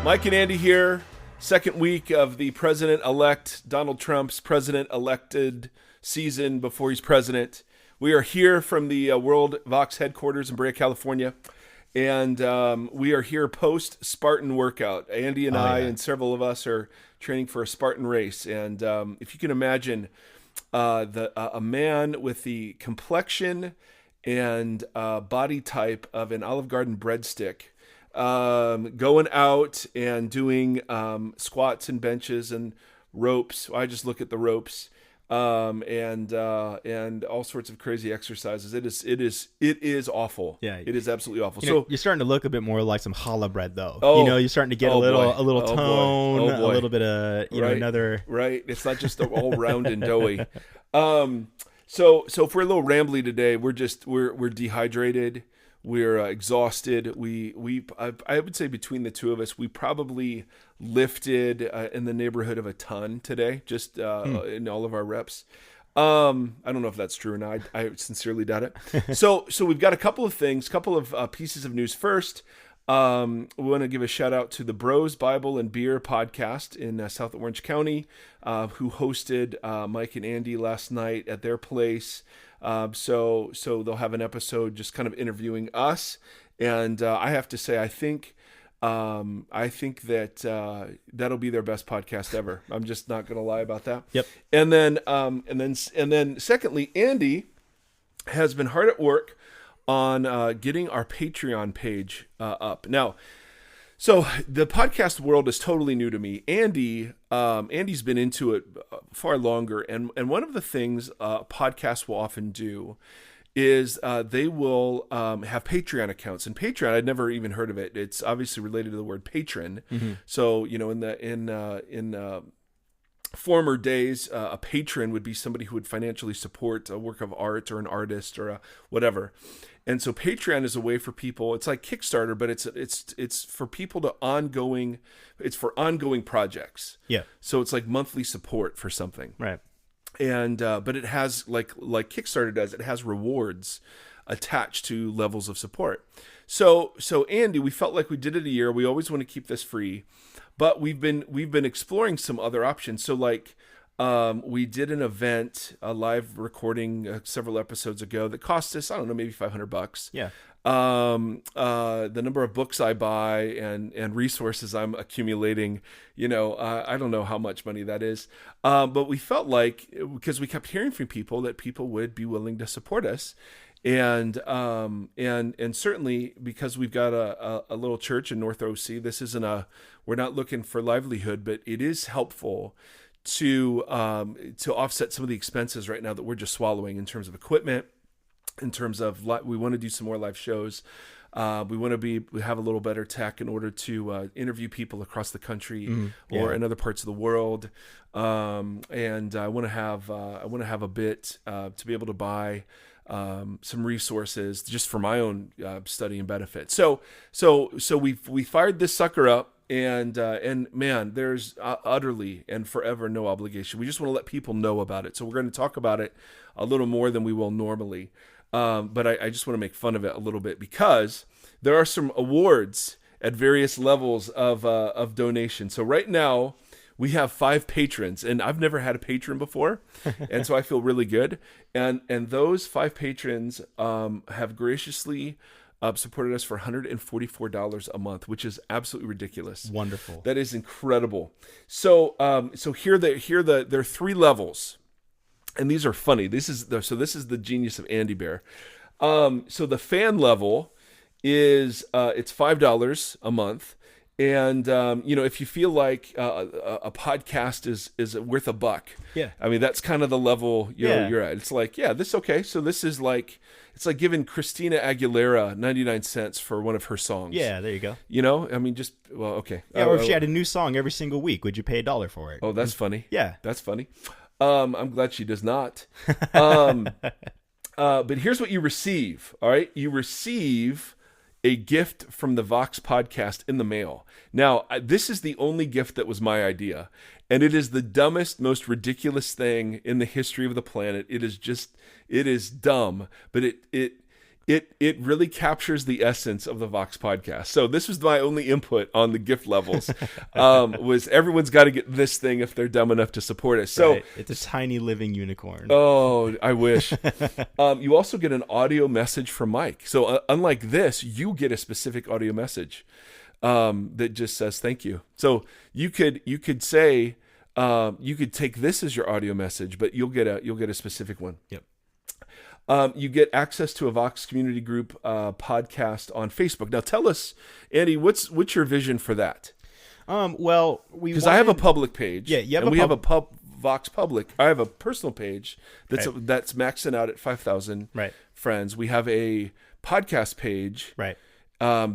Mike and Andy here. Second week of the president-elect Donald Trump's president-elected season before he's president. We are here from the World Vox headquarters in Brea, California. And we are here post-Spartan workout. Andy and I and several of us are training for a Spartan race. And if you can imagine a man with the complexion and body type of an Olive Garden breadstick, going out and doing squats and benches and ropes. I just look at the ropes, and all sorts of crazy exercises. It is awful. Yeah, it is absolutely awful. You're starting to look a bit more like some challah bread, though. Oh, you're starting to get a little tone, a little bit of another. Right, it's not just all round and doughy. So if we're a little rambly today, we're dehydrated. We're exhausted. I would say between the two of us, we probably lifted in the neighborhood of a ton today, just in all of our reps. I don't know if that's true or not. I sincerely doubt it. So we've got a couple of pieces of news. First, we want to give a shout out to the Bros Bible and Beer podcast in South Orange County, who hosted Mike and Andy last night at their place. So they'll have an episode just kind of interviewing us, and I have to say, I think that that'll be their best podcast ever. I'm just not going to lie about that. Yep. And then secondly, Andy has been hard at work on getting our Patreon page up now. So the podcast world is totally new to me. Andy's been into it far longer, and one of the things podcasts will often do is they will have Patreon accounts. And Patreon, I'd never even heard of it. It's obviously related to the word patron. Mm-hmm. So in former days, a patron would be somebody who would financially support a work of art or an artist or whatever. And so Patreon is a way for people. It's like Kickstarter, but it's for people to ongoing. It's for ongoing projects. Yeah. So it's like monthly support for something. Right. And but it has like Kickstarter does. It has rewards attached to levels of support. So Andy, we felt like we did it a year. We always want to keep this free, but we've been exploring some other options. So like. We did an event, a live recording several episodes ago that cost us, I don't know, maybe $500. Yeah. The number of books I buy and resources I'm accumulating, I don't know how much money that is. But we felt like, because we kept hearing from people that people would be willing to support us. And certainly because we've got a little church in North OC, this isn't we're not looking for livelihood, but it is helpful to offset some of the expenses right now that we're just swallowing in terms of equipment, in terms of we want to do some more live shows. We have a little better tech in order to interview people across the country or in other parts of the world. And I want to have a bit to be able to buy some resources just for my own study and benefit. So we fired this sucker up. And man, there's utterly and forever no obligation. We just want to let people know about it. So we're going to talk about it a little more than we will normally. But I just want to make fun of it a little bit because there are some awards at various levels of donation. So right now we have 5 patrons, and I've never had a patron before, and so I feel really good. And those 5 patrons have graciously supported us for $144 a month, which is absolutely ridiculous. Wonderful. That is incredible. So there are 3 levels, and these are funny. This is the genius of Andy Bear. So the fan level is it's $5 a month, and if you feel like a podcast is worth $1, yeah, I mean that's kind of the level you're at. It's like, this okay. So this is like. It's like giving Christina Aguilera 99 cents for one of her songs. Yeah, there you go. I mean, okay. Yeah, or if she had a new song every single week, would you pay $1 for it? Oh, that's funny. Yeah. That's funny. I'm glad she does not. But here's what you receive, all right? You receive a gift from the Vox podcast in the mail. Now, this is the only gift that was my idea, and it is the dumbest, most ridiculous thing in the history of the planet. It is dumb, but it it really captures the essence of the Vox podcast. So this was my only input on the gift levels. Was everyone's got to get this thing if they're dumb enough to support it. So it's a tiny living unicorn. Oh, I wish. You also get an audio message from Mike. So unlike this, you get a specific audio message that just says thank you. So you could say you could take this as your audio message, but you'll get a specific one. Yep. You get access to a Vox community group podcast on Facebook. Now, tell us, Andy, what's your vision for that? Well, because I have a public page. Yeah, you have and we have a Vox public. I have a personal page that's maxing out at 5,000 friends. We have a podcast page. Right.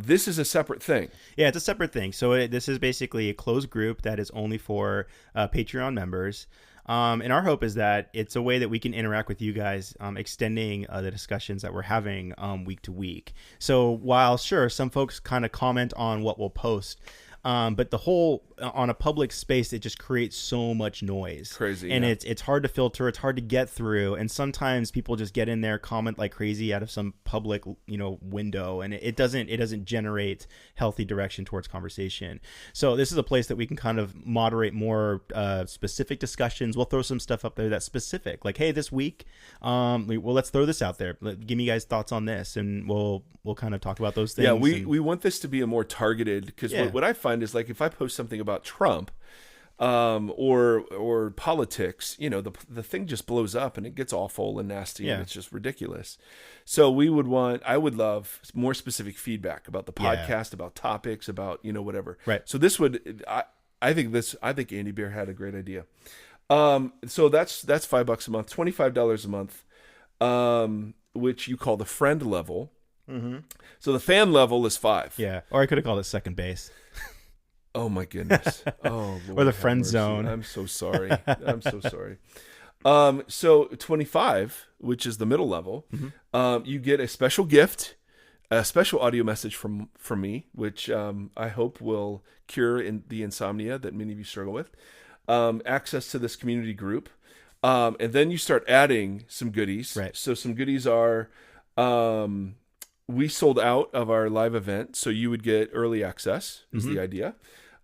This is a separate thing. Yeah, it's a separate thing. So this is basically a closed group that is only for Patreon members. And our hope is that it's a way that we can interact with you guys, extending the discussions that we're having week to week. So while, sure, some folks kind of comment on what we'll post, but the whole on a public space, it just creates so much noise. Crazy. And it's hard to filter. It's hard to get through. And sometimes people just get in there, comment like crazy out of some public, window. And it doesn't generate healthy direction towards conversation. So this is a place that we can kind of moderate more specific discussions. We'll throw some stuff up there that's specific. Like, hey, this week, let's throw this out there. Give me guys thoughts on this. And we'll kind of talk about those things. Yeah, we want this to be a more targeted, because what I find is, like, if I post something about Trump or politics, the thing just blows up and it gets awful and nasty and it's just ridiculous. So I would love more specific feedback about the podcast, about topics, about, whatever. Right. So this I think Andy Bear had a great idea. So that's $5 a month, $25 a month, which you call the friend level. Mm-hmm. So the fan level is $5. Yeah. Or I could have called it second base. Oh my goodness. Oh, Lord, or the friend zone. I'm so sorry. I'm so sorry. So 25, which is the middle level, you get a special gift, a special audio message from me, which I hope will cure the insomnia that many of you struggle with. Access to this community group. And then you start adding some goodies. Right. So some goodies are, we sold out of our live event, so you would get early access is the idea.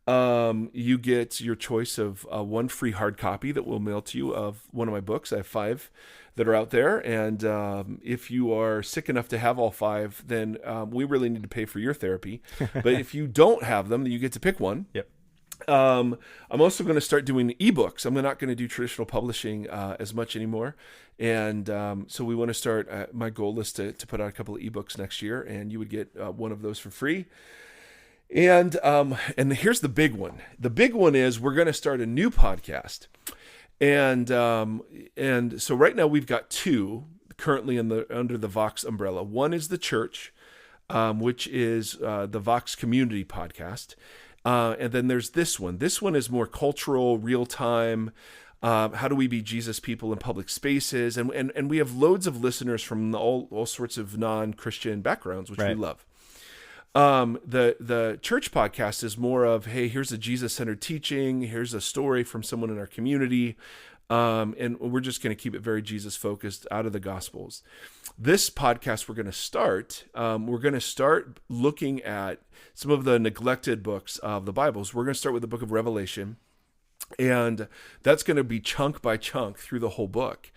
You get your choice of one free hard copy that we'll mail to you of one of my books. I have 5 that are out there. And if you are sick enough to have all 5, then we really need to pay for your therapy. But if you don't have them, then you get to pick one. Yep. I'm also going to start doing ebooks. I'm not going to do traditional publishing as much anymore. And so we want to start, my goal is to put out a couple of ebooks next year, and you would get one of those for free. And here's the big one. The big one is we're going to start a new podcast. And so right now we've got 2 currently under the Vox umbrella. One is the church, which is the Vox Community Podcast. And then there's this one. This one is more cultural, real time. How do we be Jesus people in public spaces? And we have loads of listeners from all sorts of non-Christian backgrounds, which we love. The church podcast is more of, hey, here's a Jesus-centered teaching. Here's a story from someone in our community. And we're just going to keep it very Jesus-focused out of the Gospels. This podcast we're going to start looking at some of the neglected books of the Bibles. We're going to start with the book of Revelation, and that's going to be chunk by chunk through the whole book.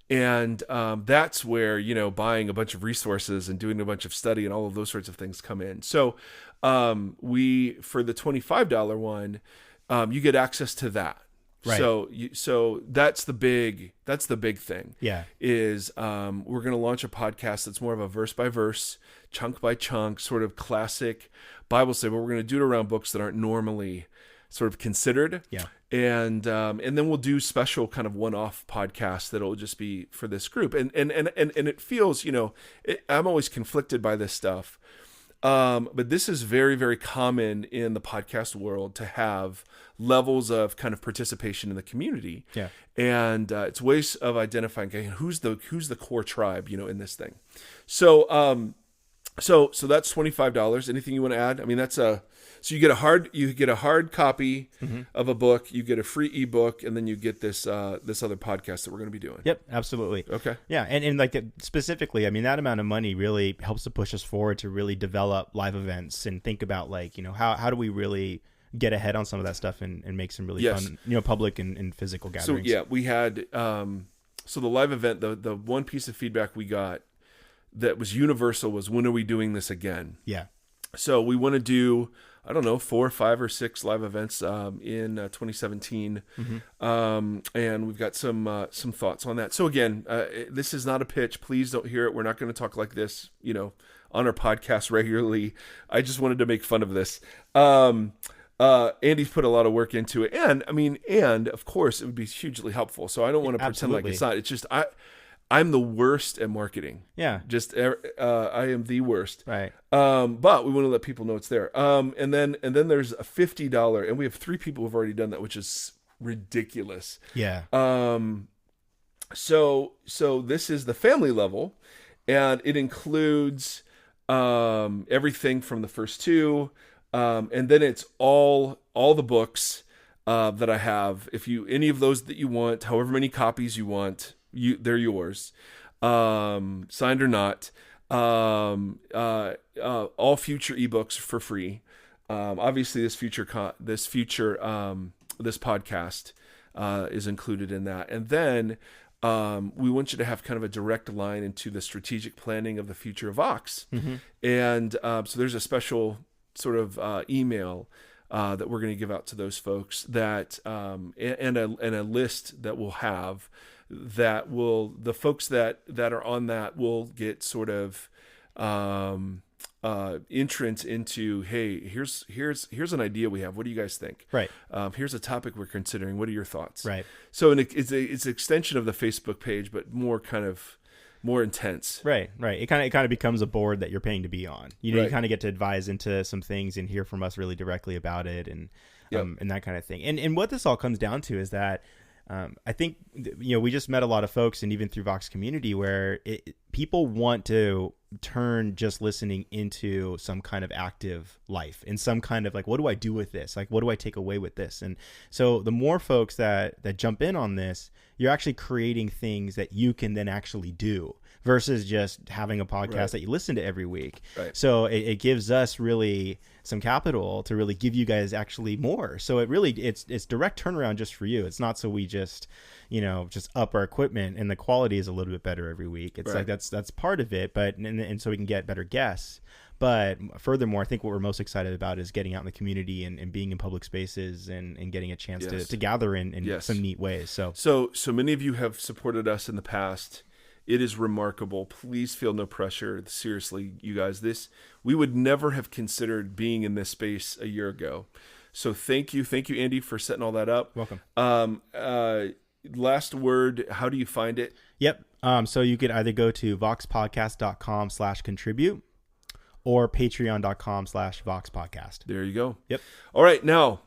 And that's where, buying a bunch of resources and doing a bunch of study and all of those sorts of things come in. So for the $25 one, you get access to that. Right. So that's the big thing. Yeah. Is we're going to launch a podcast that's more of a verse by verse, chunk by chunk, sort of classic Bible study, but we're going to do it around books that aren't normally sort of considered. Yeah. And then we'll do special kind of one-off podcasts that'll just be for this group. And it feels, I'm always conflicted by this stuff. But this is very, very common in the podcast world to have levels of kind of participation in the community. Yeah. And it's ways of identifying, okay, who's the core tribe, in this thing. So that's $25. Anything you want to add? I mean, So you get a hard copy of a book, you get a free ebook, and then you get this other podcast that we're going to be doing. Yep, absolutely. Okay. Yeah, and like specifically, I mean, that amount of money really helps to push us forward to really develop live events and think about like, how do we really get ahead on some of that stuff and make some really fun, public and physical gatherings. So yeah, we had so the live event, the one piece of feedback we got that was universal was, when are we doing this again? Yeah. So we want to do, I don't know, 4, 5, or 6 live events in 2017, and we've got some thoughts on that. So again, this is not a pitch. Please don't hear it. We're not going to talk like this, on our podcast regularly. I just wanted to make fun of this. Andy's put a lot of work into it, and of course it would be hugely helpful. So I don't want to pretend like it's not. It's just I'm the worst at marketing. Yeah. Just I am the worst. Right. But we want to let people know it's there. And then there's a $50, and we have 3 people who've already done that, which is ridiculous. Yeah. So this is the family level, and it includes everything from the first 2, and then it's all the books that I have. If any of those that you want, however many copies you want, they're yours, signed or not. All future ebooks for free. Obviously, this podcast is included in that, and then we want you to have kind of a direct line into the strategic planning of the future of Vox, and so there's a special sort of email that we're going to give out to those folks that and a list that we'll have. The folks that are on that will get sort of entrance into, hey, here's an idea we have. What do you guys think? Right. Here's a topic we're considering. What are your thoughts? Right. So it's an extension of the Facebook page, but more intense. Right. It kind of becomes a board that you're paying to be on. You Right. kind of get to advise into some things and hear from us really directly about it, and that kind of thing. And what this all comes down to is that I think we just met a lot of folks, and even through Vox Community, where people want to turn just listening into some kind of active life, and some kind of like, what do I do with this? Like, what do I take away with this? And so the more folks that jump in on this, you're actually creating things that you can then actually do, versus just having a podcast Right. that you listen to every week. Right. So it gives us really some capital to really give you guys actually more. So it's direct turnaround just for you. It's not so we just up our equipment and the quality is a little bit better every week. It's Right. like that's part of it, but and so we can get better guests. But furthermore, I think what we're most excited about is getting out in the community and being in public spaces and getting a chance Yes. to gather in Yes. some neat ways. So many of you have supported us in the past. It is remarkable. Please feel no pressure. Seriously, you guys, we would never have considered being in this space a year ago. So thank you, Andy, for setting all that up. Welcome. Last word. How do you find it? Yep. So you could either go to voxpodcast.com/contribute or patreon.com/voxpodcast. There you go. Yep. All right, now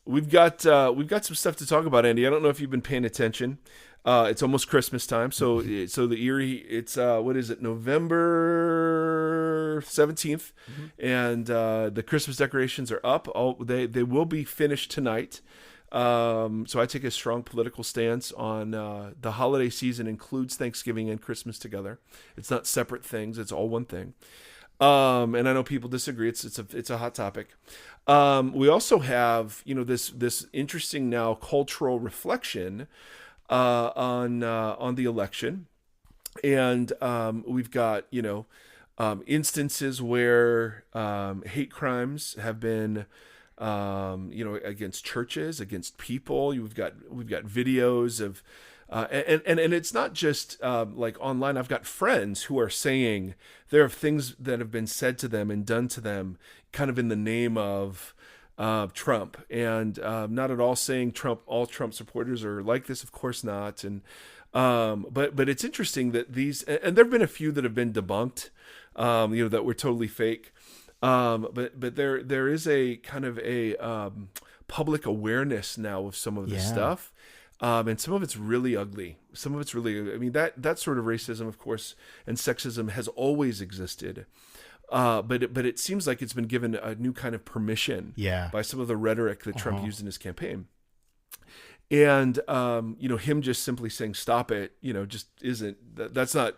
we've got some stuff to talk about, Andy. I don't know if you've been paying attention. It's almost Christmas time, so the Erre, it's what is it, November 17th, and the Christmas decorations are up. They will be finished tonight. So I take a strong political stance on the holiday season includes Thanksgiving and Christmas together. It's not separate things; it's all one thing. And I know people disagree. It's a hot topic. We also have this interesting now cultural reflection on the election, and we've got instances where hate crimes have been against churches, against people. We've got videos of and it's not just like online. I've got friends who are saying there are things that have been said to them and done to them kind of in the name of Trump, and not at all saying all Trump supporters are like this, of course not. And but it's interesting that these, and there've been a few that have been debunked, that were totally fake. But there is a kind of a public awareness now of some of this stuff. And some of it's really ugly. I mean, that sort of racism, of course, and sexism has always existed. but it seems like it's been given a new kind of permission Yeah. by some of the rhetoric that Trump used in his campaign. And, him just simply saying, stop it, just that's not,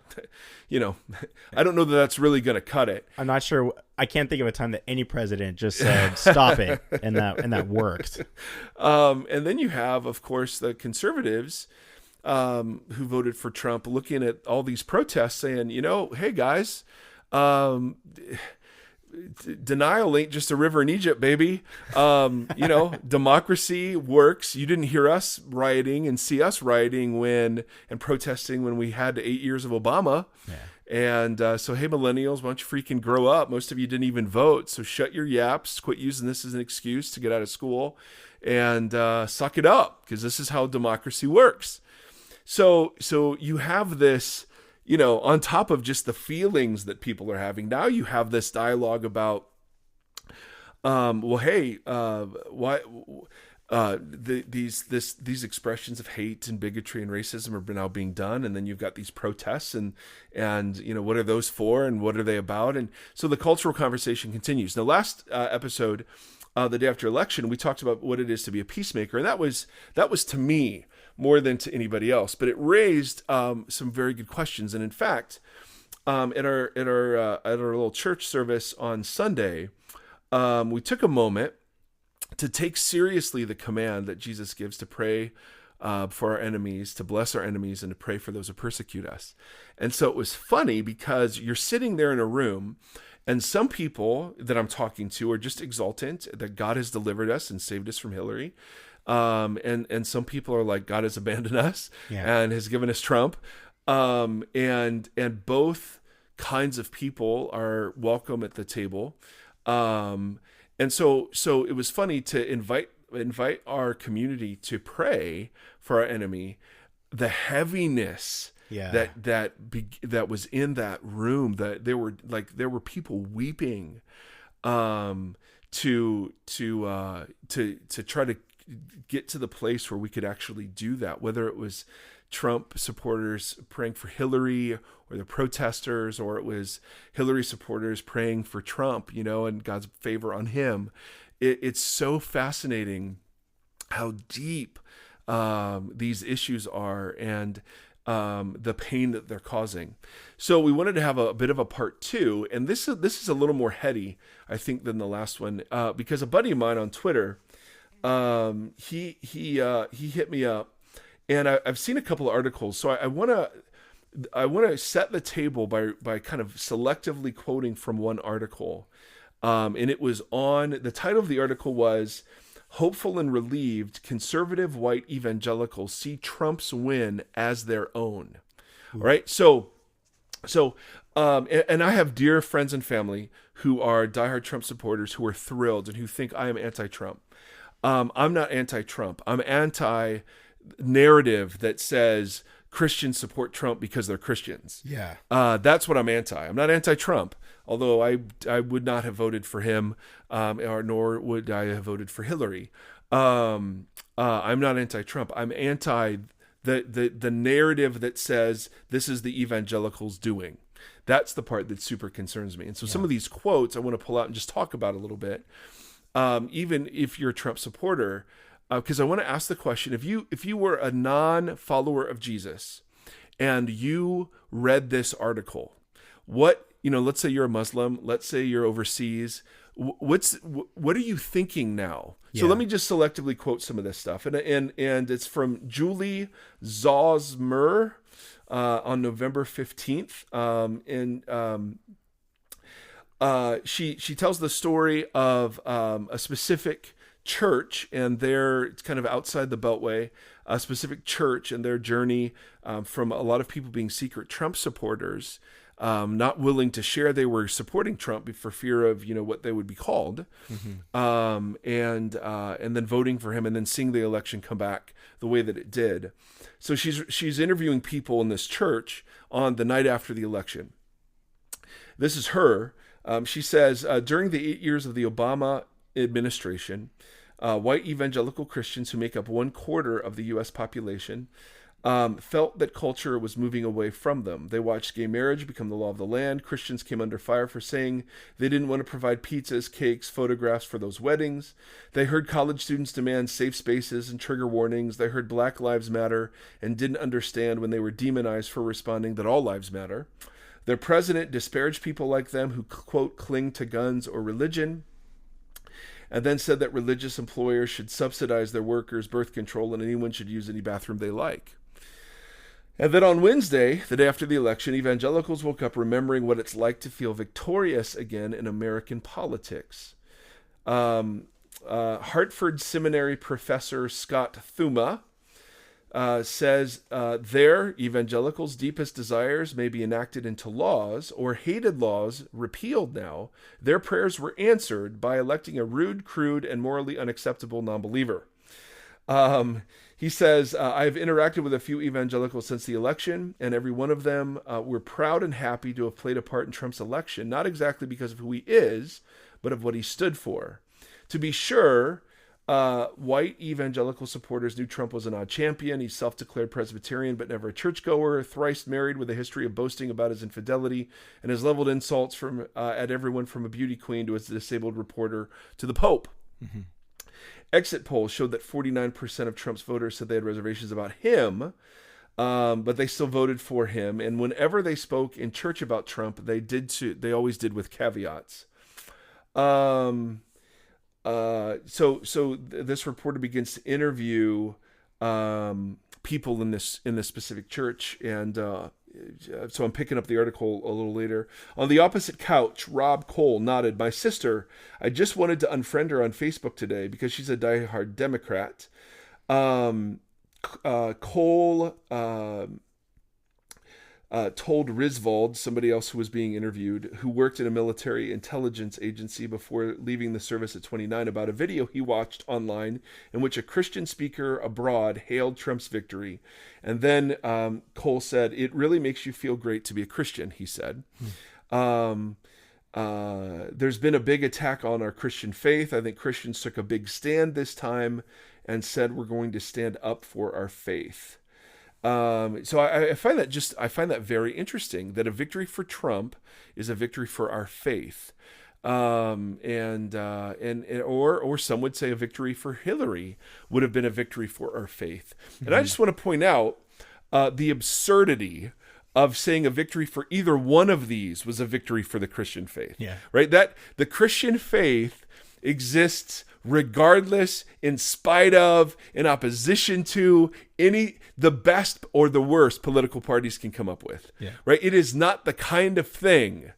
I don't know that that's really going to cut it. I'm not sure. I can't think of a time that any president just said, stop it. And that worked. And then you have, of course, the conservatives, who voted for Trump, looking at all these protests saying, hey guys, denial ain't just a river in Egypt, baby. Democracy works. You didn't hear us rioting and see us rioting and protesting when we had 8 years of Obama. Yeah. And so, hey, millennials, why don't you freaking grow up? Most of you didn't even vote. So shut your yaps. Quit using this as an excuse to get out of school and suck it up, because this is how democracy works. So you have this, on top of just the feelings that people are having, now you have this dialogue about, why these expressions of hate and bigotry and racism are now being done, and then you've got these protests, and what are those for, and what are they about? And so the cultural conversation continues. Now, last episode, the day after election, we talked about what it is to be a peacemaker, and that was to me more than to anybody else, but it raised some very good questions. And in fact, at our little church service on Sunday, we took a moment to take seriously the command that Jesus gives to pray for our enemies, to bless our enemies, and to pray for those who persecute us. And so it was funny because you're sitting there in a room, and some people that I'm talking to are just exultant that God has delivered us and saved us from Hillary. And some people are like, God has abandoned us and has given us Trump. And both kinds of people are welcome at the table. And so it was funny to invite our community to pray for our enemy. The heaviness that was in that room, that there were people weeping, to try to get to the place where we could actually do that, whether it was Trump supporters praying for Hillary, or the protesters, or it was Hillary supporters praying for Trump, and God's favor on him. It's so fascinating how deep these issues are, and the pain that they're causing. So we wanted to have a bit of a part 2, and this is a little more heady, I think, than the last one, because a buddy of mine on Twitter, he hit me up, and I've seen a couple of articles. So I want to set the table by kind of selectively quoting from one article. And it was the title of the article was "Hopeful and Relieved Conservative White Evangelicals See Trump's Win as Their Own." All right. So, and I have dear friends and family who are diehard Trump supporters who are thrilled and who think I am anti-Trump. I'm not anti-Trump. I'm anti-narrative that says Christians support Trump because they're Christians. Yeah. That's what I'm anti. I'm not anti-Trump, although I would not have voted for him, nor would I have voted for Hillary. I'm not anti-Trump. I'm anti the narrative that says this is the evangelicals doing. That's the part that super concerns me. And so some of these quotes I want to pull out and just talk about a little bit. Even if you're a Trump supporter, because I want to ask the question: if you were a non-follower of Jesus and you read this article, let's say you're a Muslim, let's say you're overseas, what are you thinking now? Yeah. So let me just selectively quote some of this stuff, and it's from Julie Zosmer on November 15th, she tells the story of a specific church, and it's kind of outside the Beltway, a specific church, and their journey from a lot of people being secret Trump supporters, not willing to share they were supporting Trump for fear of what they would be called, and then voting for him, and then seeing the election come back the way that it did. So she's interviewing people in this church on the night after the election. This is her. She says, during the 8 years of the Obama administration, white evangelical Christians who make up 1/4 of the U.S. population felt that culture was moving away from them. They watched gay marriage become the law of the land. Christians came under fire for saying they didn't want to provide pizzas, cakes, photographs for those weddings. They heard college students demand safe spaces and trigger warnings. They heard Black Lives Matter and didn't understand when they were demonized for responding that all lives matter. Their president disparaged people like them who, quote, cling to guns or religion, and then said that religious employers should subsidize their workers' birth control and anyone should use any bathroom they like. And then on Wednesday, the day after the election, evangelicals woke up remembering what it's like to feel victorious again in American politics. Hartford Seminary professor Scott Thuma says their evangelicals' deepest desires may be enacted into laws or hated laws repealed now. Their prayers were answered by electing a rude, crude, and morally unacceptable non-believer. He says, I've interacted with a few evangelicals since the election, and every one of them were proud and happy to have played a part in Trump's election, not exactly because of who he is, but of what he stood for. To be sure, white evangelical supporters knew Trump was an odd champion. He's self-declared Presbyterian, but never a churchgoer, thrice married with a history of boasting about his infidelity, and has leveled insults at everyone from a beauty queen to a disabled reporter to the Pope. Mm-hmm. Exit polls showed that 49% of Trump's voters said they had reservations about him, but they still voted for him. And whenever they spoke in church about Trump, they always did with caveats. So this reporter begins to interview people in this specific church, and so I'm picking up the article a little later. On the opposite couch, Rob Cole nodded. My sister, I just wanted to unfriend her on Facebook today because she's a diehard Democrat. Cole told Risvold, somebody else who was being interviewed, who worked in a military intelligence agency before leaving the service at 29, about a video he watched online in which a Christian speaker abroad hailed Trump's victory. And then Cole said, it really makes you feel great to be a Christian, he said. There's been a big attack on our Christian faith. I think Christians took a big stand this time and said we're going to stand up for our faith. So I find that very interesting, that a victory for Trump is a victory for our faith. Or some would say a victory for Hillary would have been a victory for our faith. Mm-hmm. And I just want to point out the absurdity of saying a victory for either one of these was a victory for the Christian faith. Yeah. Right? That the Christian faith exists regardless, in spite of, in opposition to the best or the worst political parties can come up with. Yeah. Right? It is not the kind of thing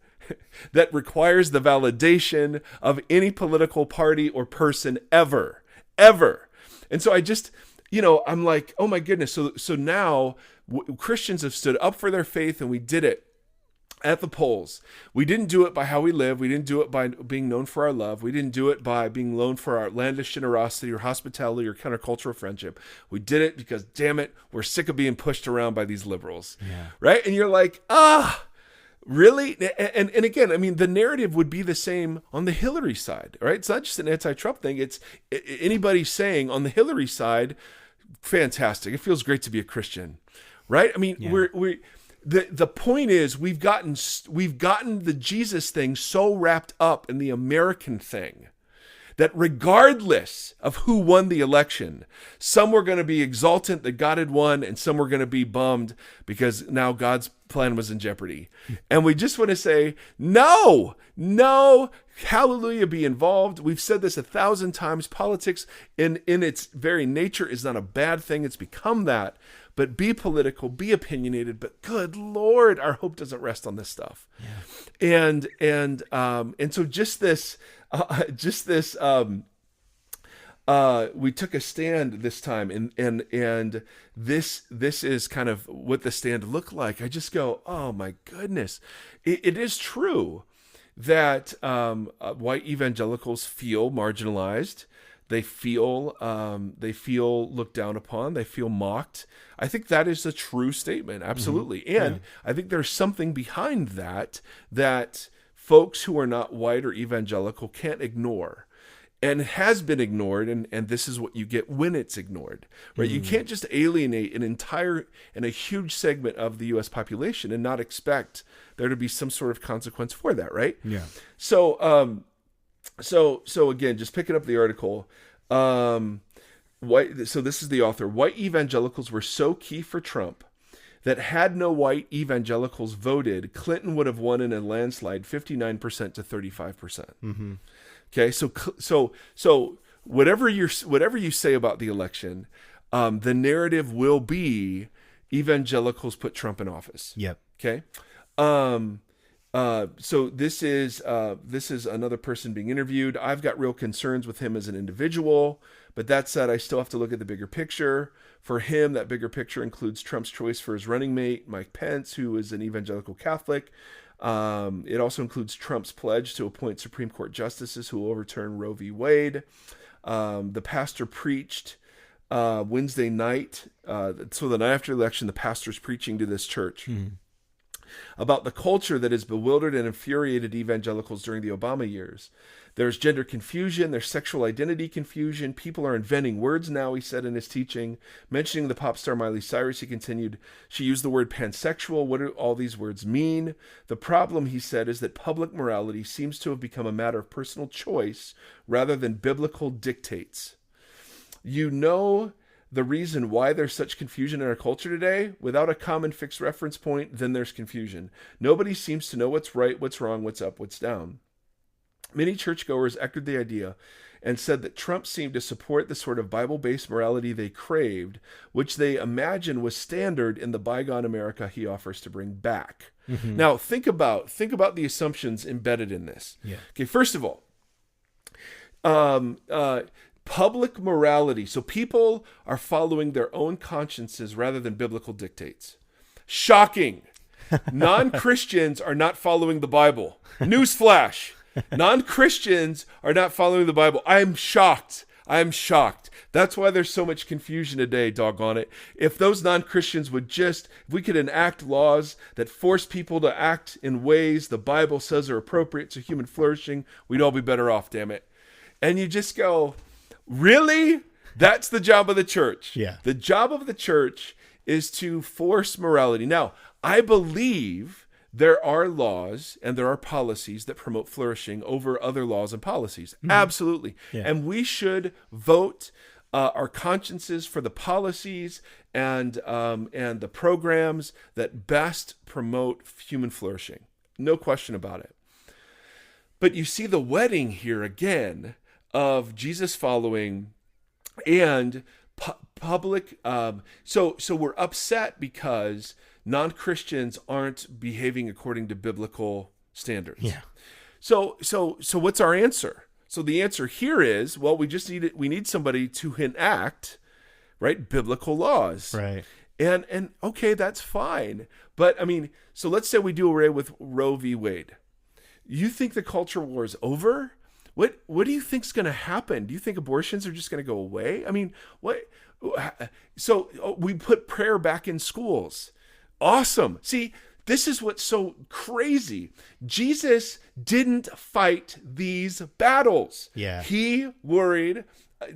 that requires the validation of any political party or person ever. And so I just, I'm like, oh my goodness. So now Christians have stood up for their faith, and we did it at the polls. We didn't do it by how we live. We didn't do it by being known for our love. We didn't do it by being known for our outlandish generosity or hospitality or countercultural friendship. We did it because, damn it, we're sick of being pushed around by these liberals. Yeah. Right? And you're like, really? And again, I mean, the narrative would be the same on the Hillary side, right? It's not just an anti-Trump thing. It's anybody saying on the Hillary side, fantastic. It feels great to be a Christian, right? I mean, yeah. The point is we've gotten the Jesus thing so wrapped up in the American thing that regardless of who won the election, some were going to be exultant that God had won, and some were going to be bummed because now God's plan was in jeopardy. And we just want to say, no, hallelujah, be involved. We've said this 1,000 times. Politics in its very nature is not a bad thing. It's become that. But be political, be opinionated, but good Lord, our hope doesn't rest on this stuff. Yeah. And so just this, we took a stand this time, and this is kind of what the stand looked like. I just go, oh my goodness, it is true that white evangelicals feel marginalized. They feel looked down upon. They feel mocked. I think that is a true statement, absolutely. Mm-hmm. And I think there's something behind that folks who are not white or evangelical can't ignore. and has been ignored, and this is what you get when it's ignored, right? You can't just alienate an entire and a huge segment of the U.S. population and not expect there to be some sort of consequence for that, right? Yeah. So, so again, just picking up the article, so this is the author. White evangelicals were so key for Trump that had no white evangelicals voted, Clinton would have won in a landslide, 59% to 35%. Okay, so whatever you say about the election, the narrative will be evangelicals put Trump in office. Yep. Okay. So this is another person being interviewed. I've got real concerns with him as an individual, but that said, I still have to look at the bigger picture. For him, that bigger picture includes Trump's choice for his running mate, Mike Pence, who is an evangelical Catholic. It also includes Trump's pledge to appoint Supreme Court justices who will overturn Roe v. Wade. The pastor preached Wednesday night. So the night after the election, the pastor's preaching to this church about the culture that has bewildered and infuriated evangelicals during the Obama years. There's gender confusion, there's sexual identity confusion. People are inventing words now, he said in his teaching. Mentioning the pop star Miley Cyrus, he continued, she used the word pansexual. What do all these words mean? The problem, he said, is that public morality seems to have become a matter of personal choice rather than biblical dictates. You know the reason why there's such confusion in our culture today? Without a common fixed reference point, then there's confusion. Nobody seems to know what's right, what's wrong, what's up, what's down. Many churchgoers echoed the idea and said that Trump seemed to support the sort of Bible-based morality they craved, which they imagined was standard in the bygone America he offers to bring back. Now, think about the assumptions embedded in this. Yeah. Okay, first of all, public morality. So people are following their own consciences rather than biblical dictates. Shocking. Non-Christians are not following the Bible. Newsflash. Non-Christians are not following the Bible. I am shocked. That's why there's so much confusion today, doggone it. If those non-Christians would if we could enact laws that force people to act in ways the Bible says are appropriate to human flourishing, we'd all be better off, damn it. And you just go, really? That's the job of the church. Yeah. The job of the church is to force morality. Now, I believe there are laws and there are policies that promote flourishing over other laws and policies. Absolutely. Yeah. And we should vote our consciences for the policies and the programs that best promote human flourishing. No question about it. But you see the wedding here again of Jesus following and public. So we're upset because non-Christians aren't behaving according to biblical standards. Yeah. So what's our answer? So the answer here is, well, we need somebody to enact, right, biblical laws. Right. And okay, that's fine. But I mean, so let's say we do away with Roe v. Wade. You think the culture war is over? What do you think's going to happen? Do you think abortions are just going to go away? I mean, what? So we put prayer back in schools. Awesome. See, this is what's so crazy. Jesus didn't fight these battles. Yeah. He worried.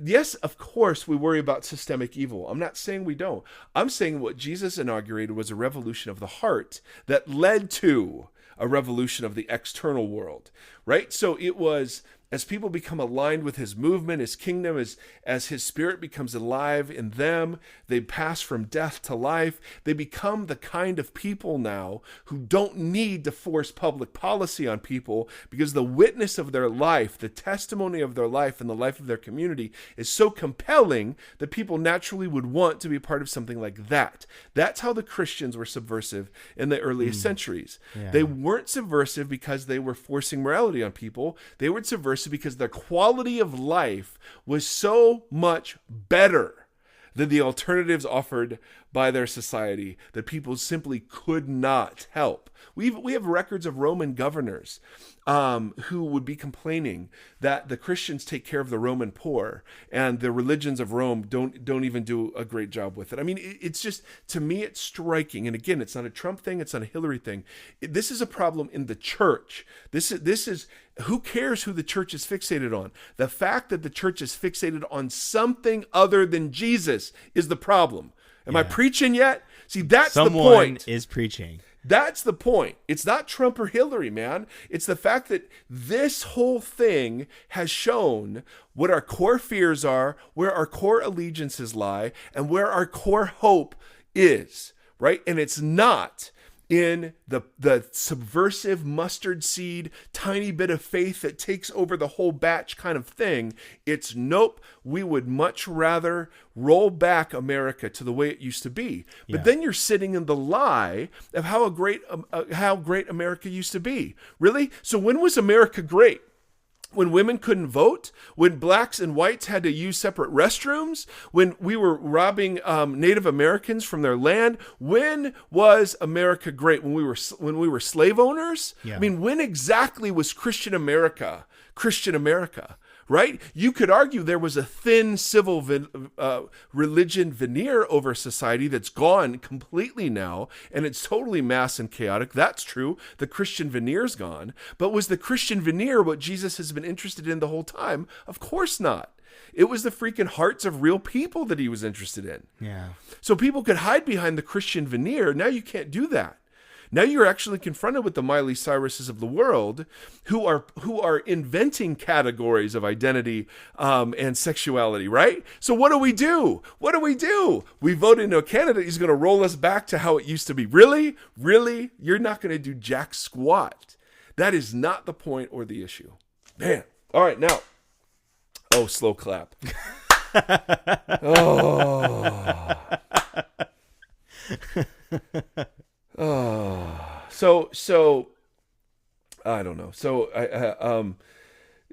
Yes, of course, we worry about systemic evil. I'm not saying we don't. I'm saying what Jesus inaugurated was a revolution of the heart that led to a revolution of the external world, right? So it was, as people become aligned with his movement, his kingdom, as his spirit becomes alive in them, they pass from death to life. They become the kind of people now who don't need to force public policy on people because the witness of their life, the testimony of their life and the life of their community is so compelling that people naturally would want to be part of something like that. That's how the Christians were subversive in the earliest centuries. Yeah. They weren't subversive because they were forcing morality on people. They were subversive because their quality of life was so much better than the alternatives offered by their society that people simply could not help. We have records of Roman governors who would be complaining that the Christians take care of the Roman poor and the religions of Rome don't even do a great job with it. I mean, it's just, to me, it's striking. And again, it's not a Trump thing. It's not a Hillary thing. This is a problem in the church. This is who cares who the church is fixated on? The fact that the church is fixated on something other than Jesus is the problem. Am I preaching yet? See, that's the point. Someone is preaching. That's the point. It's not Trump or Hillary, man. It's the fact that this whole thing has shown what our core fears are, where our core allegiances lie, and where our core hope is, right? And it's not in the subversive mustard seed, tiny bit of faith that takes over the whole batch kind of thing. It's nope, we would much rather roll back America to the way it used to be. But then you're sitting in the lie of how great America used to be. Really? So when was America great? When women couldn't vote, when blacks and whites had to use separate restrooms, when we were robbing Native Americans from their land. When was America great? When we were slave owners? Yeah. I mean, when exactly was Christian America? Right? You could argue there was a thin civil religion veneer over society that's gone completely now, and it's totally mass and chaotic. That's true. The Christian veneer's gone. But was the Christian veneer what Jesus has been interested in the whole time? Of course not. It was the freaking hearts of real people that he was interested in. Yeah. So people could hide behind the Christian veneer. Now you can't do that. Now you're actually confronted with the Miley Cyruses of the world who are inventing categories of identity and sexuality, right? So what do we do? We vote into a candidate who's going to roll us back to how it used to be. Really? Really? You're not going to do jack squat. That is not the point or the issue. Man. All right, now. Oh, slow clap. Oh. Oh, so I don't know. So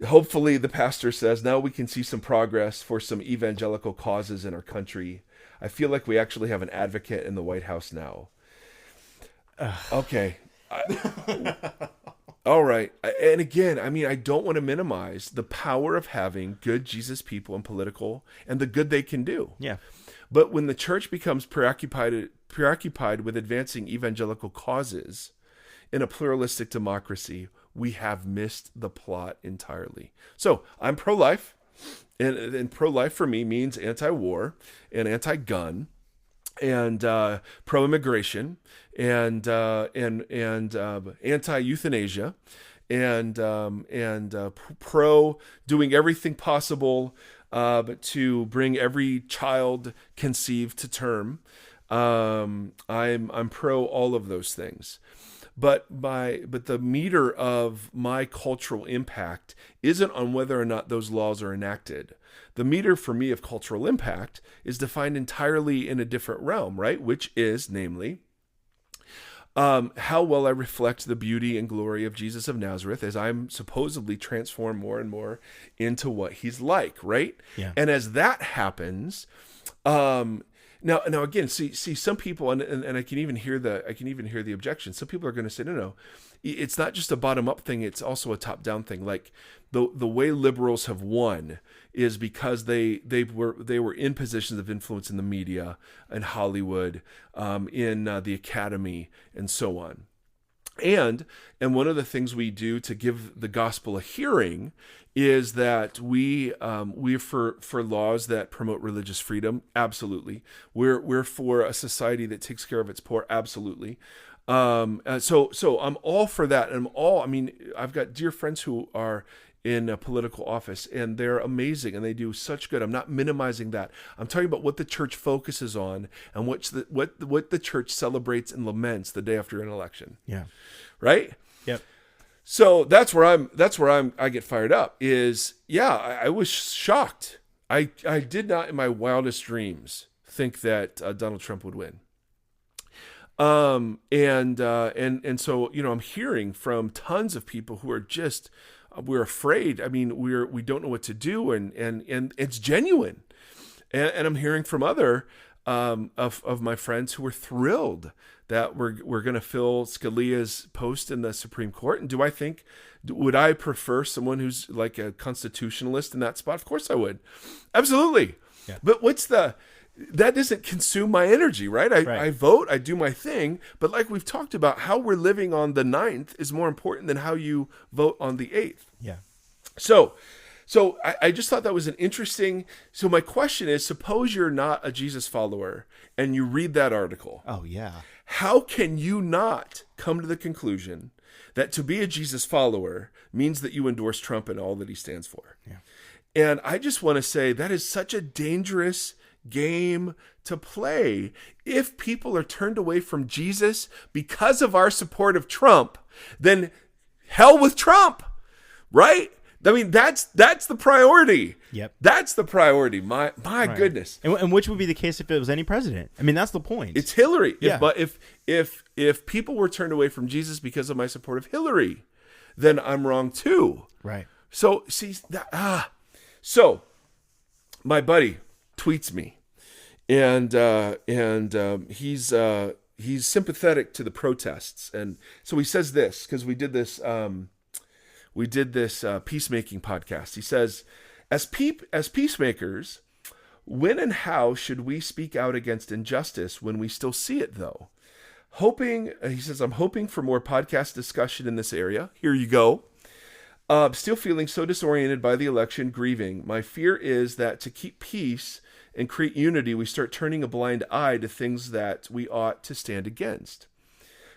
hopefully the pastor says now we can see some progress for some evangelical causes in our country. I feel like we actually have an advocate in the White House now. Okay. All right. And again, I mean, I don't want to minimize the power of having good Jesus people in political and the good they can do. Yeah. But when the church becomes preoccupied with advancing evangelical causes in a pluralistic democracy, we have missed the plot entirely. So I'm pro-life, and pro-life for me means anti-war and anti-gun and pro-immigration and anti-euthanasia and pro doing everything possible to bring every child conceived to term. I'm pro all of those things, but the meter of my cultural impact isn't on whether or not those laws are enacted. The meter for me of cultural impact is defined entirely in a different realm, right? Which is, namely, how well I reflect the beauty and glory of Jesus of Nazareth as I'm supposedly transformed more and more into what he's like, right? Yeah. And as that happens, now again, see some people, and I can even hear the objection. Some people are going to say, no, it's not just a bottom up thing; it's also a top down thing. Like the way liberals have won is because they were in positions of influence in the media and Hollywood, in the academy, and so on. And one of the things we do to give the gospel a hearing is that we're for laws that promote religious freedom. Absolutely. We're for a society that takes care of its poor. Absolutely. So I'm all for that. And I've got dear friends who are in a political office, and they're amazing, and they do such good. I'm not minimizing that. I'm talking about what the church focuses on and what the church celebrates and laments the day after an election. Yeah. Right? Yep. So that's where I get fired up. I was shocked. I did not in my wildest dreams think that Donald Trump would win. And so, I'm hearing from tons of people who are just, we're afraid. I mean, we don't know what to do, and it's genuine. And I'm hearing from other of my friends who were thrilled that we're going to fill Scalia's post in the Supreme Court. And would I prefer someone who's like a constitutionalist in that spot? Of course I would. Absolutely. Yeah. But that doesn't consume my energy, right? I vote, I do my thing, but like we've talked about, how we're living on the 9th is more important than how you vote on the 8th. Yeah. So I just thought that was an interesting. So my question is, suppose you're not a Jesus follower and you read that article. Oh, yeah. How can you not come to the conclusion that to be a Jesus follower means that you endorse Trump and all that he stands for? Yeah. And I just want to say that is such a dangerous game to play. If people are turned away from Jesus because of our support of Trump, then hell with Trump, right? I mean, that's the priority. Yep. That's the priority. My goodness. And which would be the case if it was any president? I mean, that's the point. It's Hillary. Yeah. But if people were turned away from Jesus because of my support of Hillary, then I'm wrong too. Right. So see that. So my buddy tweets me, and he's sympathetic to the protests, and so he says this, because we did this peacemaking podcast. He says, as peacemakers, when and how should we speak out against injustice when we still see it, though? He says, I'm hoping for more podcast discussion in this area. Here you go. Still feeling so disoriented by the election, grieving. My fear is that to keep peace and create unity, we start turning a blind eye to things that we ought to stand against.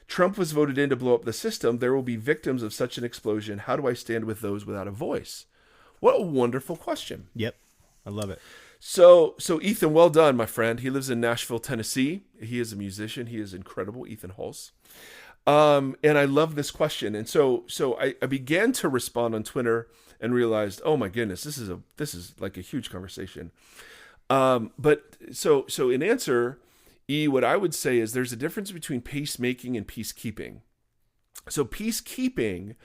Trump was voted in to blow up the system. There will be victims of such an explosion. How do I stand with those without a voice? What a wonderful question. Yep. I love it. So Ethan, well done, my friend. He lives in Nashville, Tennessee. He is a musician. He is incredible, Ethan Hulse. And I love this question. And so I began to respond on Twitter and realized, oh my goodness, this is like a huge conversation. But so in answer, what I would say is there's a difference between peacemaking and peacekeeping. So peacekeeping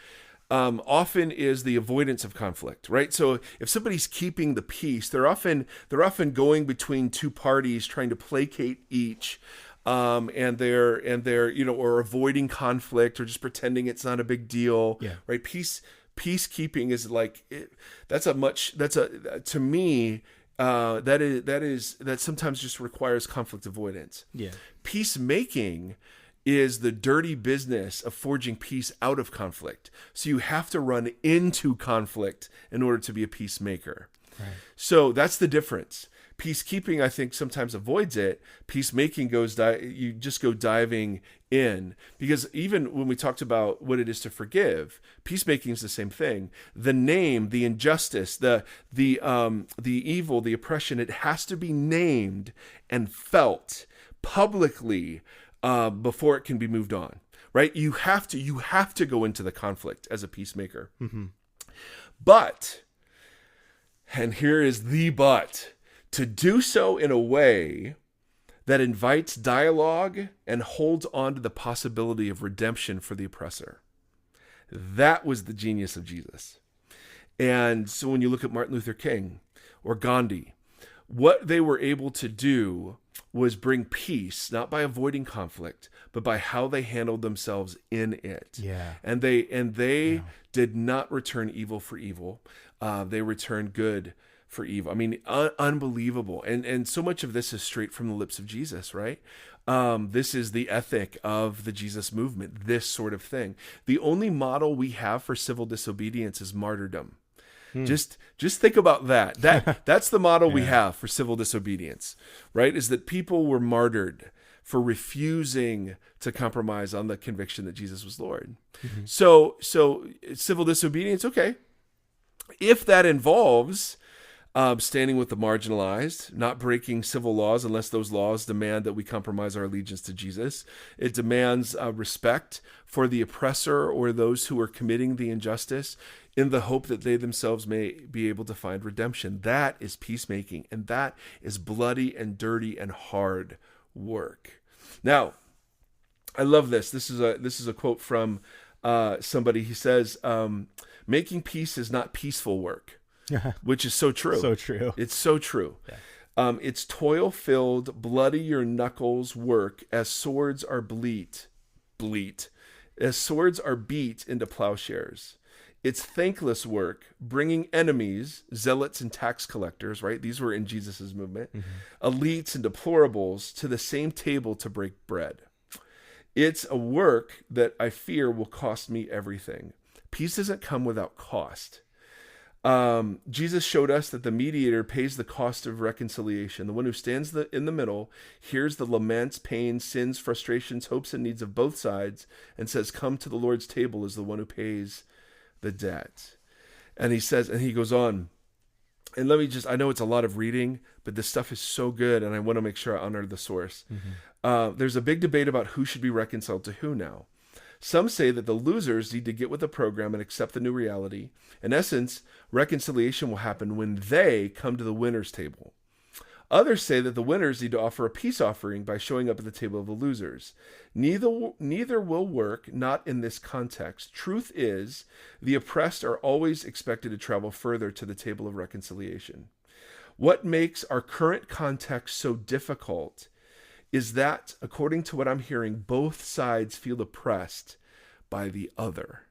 often is the avoidance of conflict, right? So if somebody's keeping the peace, they're often going between two parties, trying to placate each. And they're or avoiding conflict or just pretending it's not a big deal, right? Peacekeeping is like to me that sometimes just requires conflict avoidance. Yeah, peacemaking is the dirty business of forging peace out of conflict. So you have to run into conflict in order to be a peacemaker. Right. So that's the difference. Peacekeeping, I think, sometimes avoids it. Peacemaking you just go diving in, because even when we talked about what it is to forgive, peacemaking is the same thing. The name, the injustice, the evil, the oppression, it has to be named and felt publicly before it can be moved on. Right? You have to go into the conflict as a peacemaker. Mm-hmm. But, and here is the but. To do so in a way that invites dialogue and holds on to the possibility of redemption for the oppressor. That was the genius of Jesus. And so when you look at Martin Luther King or Gandhi, what they were able to do was bring peace, not by avoiding conflict, but by how they handled themselves in it. Yeah. And they did not return evil for evil. They returned good for evil. I mean, unbelievable. And so much of this is straight from the lips of Jesus, right? This is the ethic of the Jesus movement, this sort of thing. The only model we have for civil disobedience is martyrdom. Just think about that. That's the model we have for civil disobedience, right? Is that people were martyred for refusing to compromise on the conviction that Jesus was Lord. Mm-hmm. So civil disobedience, okay. If that involves standing with the marginalized, not breaking civil laws unless those laws demand that we compromise our allegiance to Jesus. It demands respect for the oppressor or those who are committing the injustice in the hope that they themselves may be able to find redemption. That is peacemaking, and that is bloody and dirty and hard work. Now, I love this. This is a quote from somebody. He says, making peace is not peaceful work. Which is so true. So true. It's so true. It's toil-filled, bloody your knuckles work as swords are as swords are beat into plowshares. It's thankless work, bringing enemies, zealots and tax collectors, right? These were in Jesus's movement, elites and deplorables to the same table to break bread. It's a work that I fear will cost me everything. Peace doesn't come without cost. Jesus showed us that the mediator pays the cost of reconciliation. The one who stands in the middle hears the laments, pains, sins, frustrations, hopes, and needs of both sides and says, come to the Lord's table is the one who pays the debt. And he goes on, and I know it's a lot of reading, but this stuff is so good, and I want to make sure I honor the source. There's a big debate about who should be reconciled to who now. Some say that the losers need to get with the program and accept the new reality. In essence, reconciliation will happen when they come to the winner's table. Others say that the winners need to offer a peace offering by showing up at the table of the losers. Neither will work, not in this context. Truth is, the oppressed are always expected to travel further to the table of reconciliation. What makes our current context so difficult is that, according to what I'm hearing, both sides feel oppressed by the other.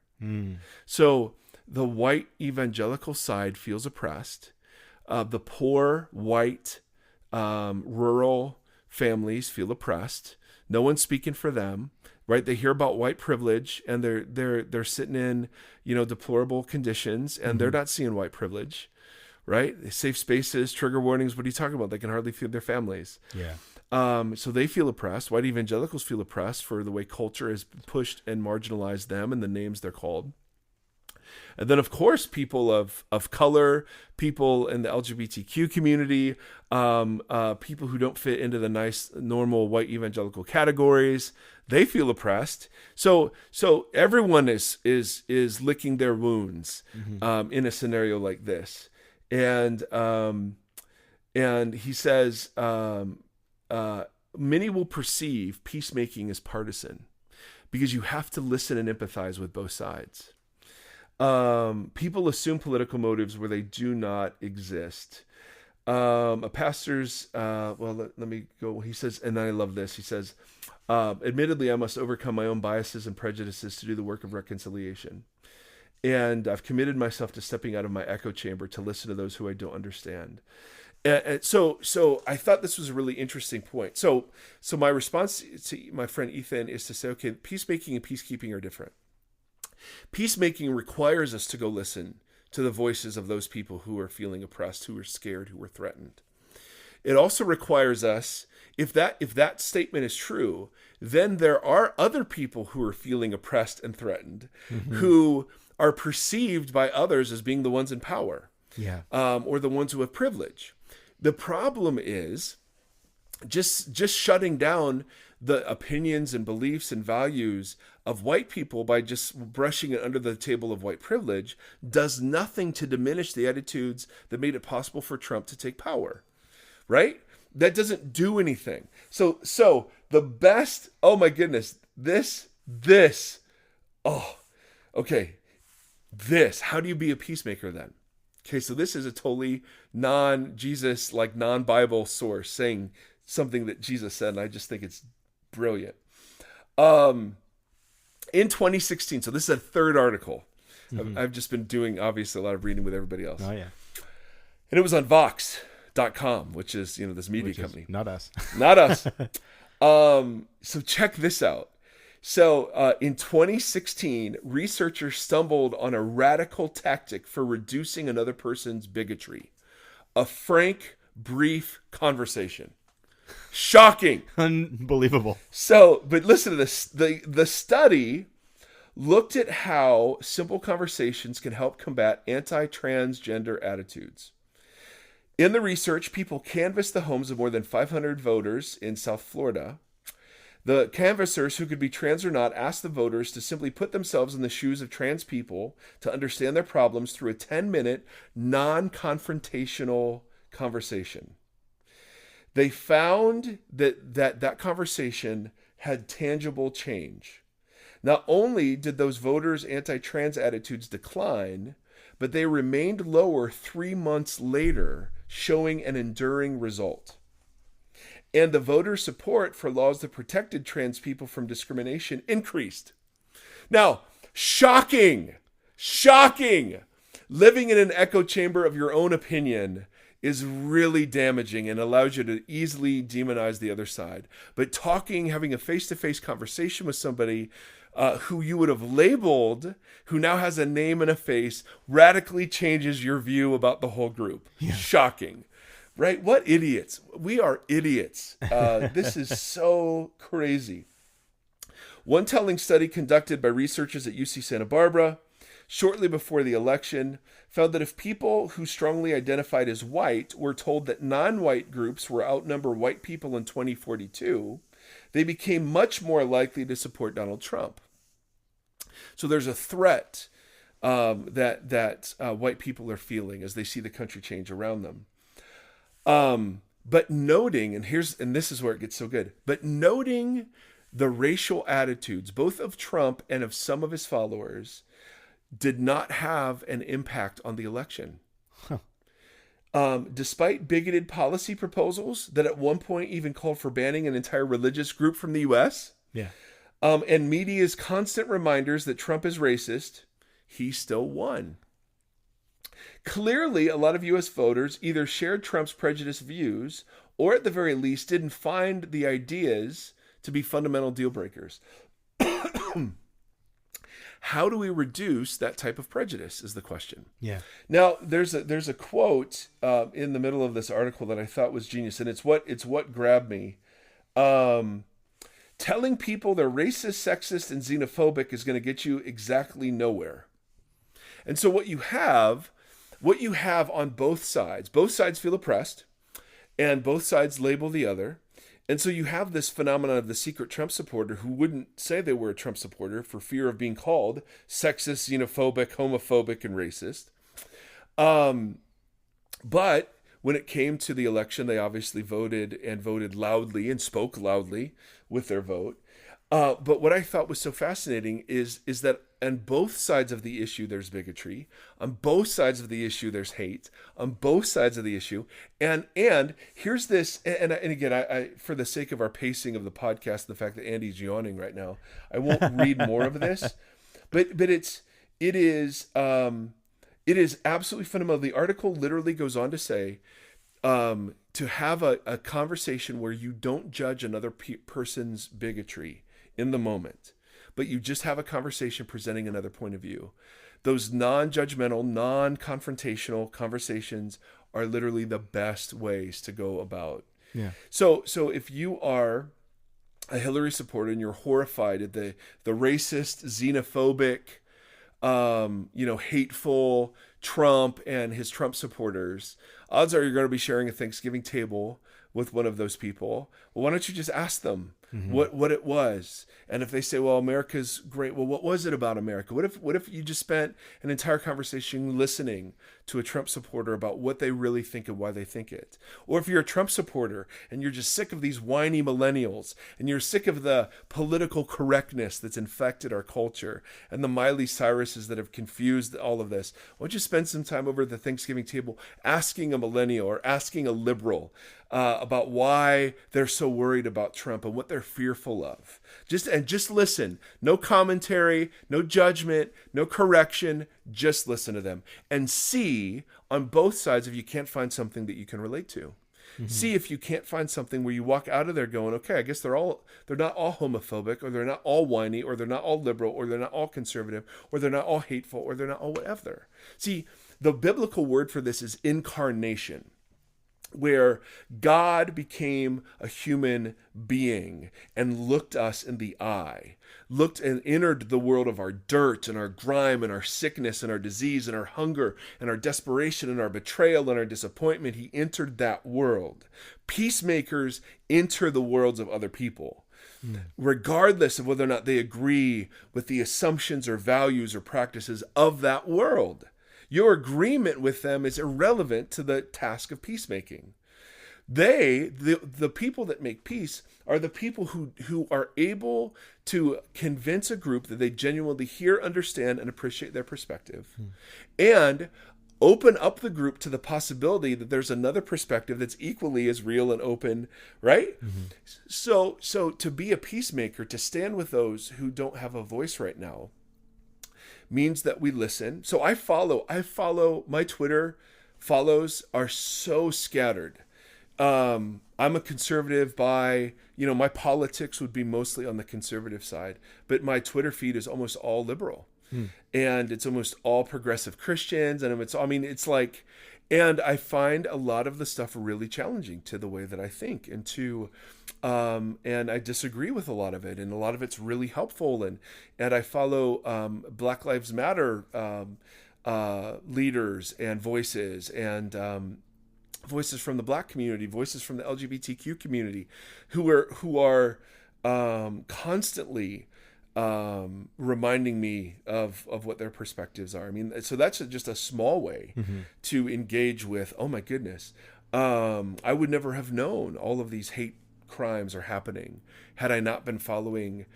So the white evangelical side feels oppressed. The poor, white, rural families feel oppressed. No one's speaking for them, right? They hear about white privilege, and they're sitting in, deplorable conditions, and they're not seeing white privilege, right? Safe spaces, trigger warnings. What are you talking about? They can hardly feed their families. Yeah. So they feel oppressed. White evangelicals feel oppressed for the way culture has pushed and marginalized them and the names they're called. And then, of course, people of color, people in the LGBTQ community, people who don't fit into the nice, normal white evangelical categories, they feel oppressed. So everyone is licking their wounds in a scenario like this. And he says, many will perceive peacemaking as partisan because you have to listen and empathize with both sides. People assume political motives where they do not exist. A pastor's, let me go. He says, and I love this. He says, admittedly, I must overcome my own biases and prejudices to do the work of reconciliation. And I've committed myself to stepping out of my echo chamber to listen to those who I don't understand. And so I thought this was a really interesting point. So my response to my friend Ethan is to say, okay, peacemaking and peacekeeping are different. Peacemaking requires us to go listen to the voices of those people who are feeling oppressed, who are scared, who are threatened. It also requires us, if that statement is true, then there are other people who are feeling oppressed and threatened, who are perceived by others as being the ones in power, or the ones who have privilege. The problem is just shutting down the opinions and beliefs and values of white people by just brushing it under the table of white privilege does nothing to diminish the attitudes that made it possible for Trump to take power, right? That doesn't do anything. So the best, oh my goodness, how do you be a peacemaker then? Okay, so this is a totally non-Jesus, like non-Bible source saying something that Jesus said, and I just think it's brilliant. In 2016, so this is a third article. I've just been doing, obviously, a lot of reading with everybody else. Oh, yeah. And it was on Vox.com, which is, this media company. Not us. Not us. So check this out. So in 2016, researchers stumbled on a radical tactic for reducing another person's bigotry. A frank, brief conversation. Shocking. Unbelievable. So, but listen to this. The study looked at how simple conversations can help combat anti-transgender attitudes. In the research, people canvassed the homes of more than 500 voters in South Florida. The canvassers, who could be trans or not, asked the voters to simply put themselves in the shoes of trans people to understand their problems through a 10-minute, non-confrontational conversation. They found that conversation had tangible change. Not only did those voters' anti-trans attitudes decline, but they remained lower 3 months later showing an enduring result. And the voter support for laws that protected trans people from discrimination increased. Now, shocking. Living in an echo chamber of your own opinion is really damaging and allows you to easily demonize the other side. But having a face-to-face conversation with somebody who you would have labeled, who now has a name and a face, radically changes your view about the whole group. Yeah. Shocking. Right? What idiots. We are idiots. This is so crazy. One telling study conducted by researchers at UC Santa Barbara shortly before the election found that if people who strongly identified as white were told that non-white groups were outnumber white people in 2042, they became much more likely to support Donald Trump. So there's a threat that white people are feeling as they see the country change around them. But noting, and this is where it gets so good, but noting the racial attitudes, both of Trump and of some of his followers, did not have an impact on the election. Despite bigoted policy proposals that at one point even called for banning an entire religious group from the U.S., and media's constant reminders that Trump is racist, he still won. Clearly, a lot of U.S. voters either shared Trump's prejudiced views or at the very least didn't find the ideas to be fundamental deal breakers. How do we reduce that type of prejudice is the question. Yeah. Now, there's a quote in the middle of this article that I thought was genius, and it's what grabbed me. Telling people they're racist, sexist, and xenophobic is going to get you exactly nowhere. And so what you have on both sides feel oppressed, and both sides label the other. And so you have this phenomenon of the secret Trump supporter who wouldn't say they were a Trump supporter for fear of being called sexist, xenophobic, homophobic, and racist. But when it came to the election, they obviously voted loudly and spoke loudly with their vote. But what I thought was so fascinating is that on both sides of the issue, there's bigotry. On both sides of the issue, there's hate. On both sides of the issue. And here's this, and again, I for the sake of our pacing of the podcast, the fact that Andy's yawning right now, I won't read more of this. But it is absolutely fundamental. The article literally goes on to say, to have a conversation where you don't judge another person's bigotry in the moment, but you just have a conversation presenting another point of view. Those non-judgmental, non-confrontational conversations are literally the best ways to go about. Yeah. So if you are a Hillary supporter and you're horrified at the racist, xenophobic, hateful Trump and his Trump supporters, odds are you're going to be sharing a Thanksgiving table with one of those people. Well, why don't you just ask them what it was? And if they say, well, America's great, well, what was it about America? What if you just spent an entire conversation listening to a Trump supporter about what they really think and why they think it? Or if you're a Trump supporter and you're just sick of these whiny millennials and you're sick of the political correctness that's infected our culture and the Miley Cyruses that have confused all of this, why don't you spend some time over at the Thanksgiving table asking a millennial or asking a liberal about why they're so worried about Trump and what they're fearful of. Just listen. No commentary, no judgment, no correction. Just listen to them and see on both sides if you can't find something that you can relate to. Mm-hmm. See if you can't find something where you walk out of there going, okay, I guess they're not all homophobic, or they're not all whiny, or they're not all liberal, or they're not all conservative, or they're not all hateful, or they're not all whatever. See, the biblical word for this is incarnation, where God became a human being and looked us in the eye, looked and entered the world of our dirt and our grime and our sickness and our disease and our hunger and our desperation and our betrayal and our disappointment. He entered that world. Peacemakers enter the worlds of other people, regardless of whether or not they agree with the assumptions or values or practices of that world. Your agreement with them is irrelevant to the task of peacemaking. The people that make peace are the people who are able to convince a group that they genuinely hear, understand, and appreciate their perspective, and open up the group to the possibility that there's another perspective that's equally as real and open, right? So to be a peacemaker, to stand with those who don't have a voice right now, means that we listen. So I follow my Twitter follows are so scattered. I'm a conservative by, my politics would be mostly on the conservative side, but my Twitter feed is almost all liberal. And it's almost all progressive Christians. And it's like, and I find a lot of the stuff really challenging to the way that I think and I disagree with a lot of it. And a lot of it's really helpful. And I follow Black Lives Matter leaders and voices and voices from the Black community, voices from the LGBTQ community who are constantly reminding me of what their perspectives are. I mean, so that's just a small way to engage with, oh my goodness, I would never have known all of these hate crimes are happening had I not been following